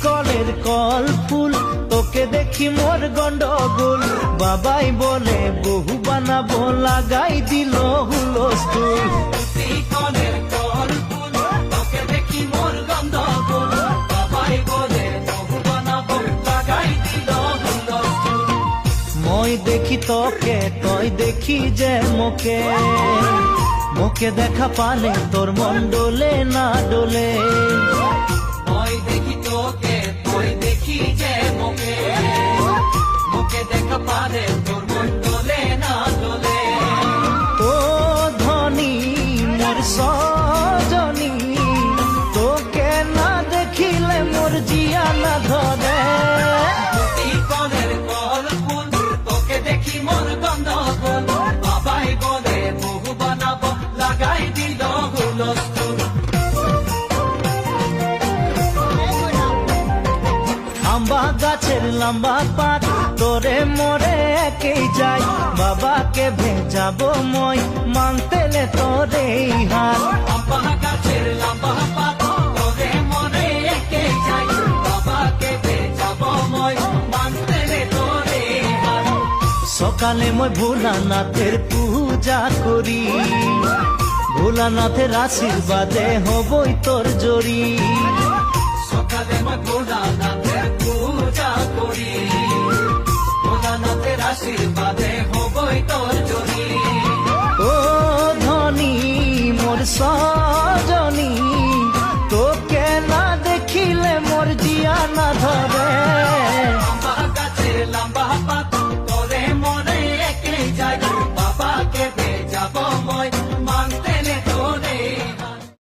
কলের কল ফুল তোকে দেখি মোর গন্ডগোল বাবাই বলে বহু বানাবো লাগাই দিল হুলস্থুল কলের কল ফুল তোকে দেখি মোর গন্ডগোল বাবাই বলে বহু বানাবো লাগাই দিল হুলস্থুল মই দেখি তোকে তই দেখি যে মোকে মোকে দেখা পালে তোর মন ডোলে না ডোলে মই দেখি তোকে তুই দেখি যে মোকে মোকে দেখা পারে তোর মন ডোলে না ডোলে ও ধনী মোর সজনী তোকে না দেখিলে মোর জিয়া না ধরে কলের কল ফুল তোকে দেখি মোর গন্ডগোল বাবাই বলে বহু বানাবো লাগাই দিল হুলস্থুল আম্বা গাছের লম্বা পাত তোরে মোরে একেই যাই বাবাকে ভেজাবো মই মাংতেলে তোরে হাত আম্বা গাছের লম্বা পাত তোরে মনে একে যাই বাবাকে ভেজাবো মই মানতে রে তোরে হাত সকালে মই ভোলানাথের পূজা করি ভোলানাথের আশীর্বাদে হবই তোর জড়ি সকালে মই ভোলানাথের পূজা করি ভোলানাথের আশীর্বাদে হবই তোর জড়ি ও ধনী মোর সজনী তোকে না দেখিলে মোর জিয়া না ধরে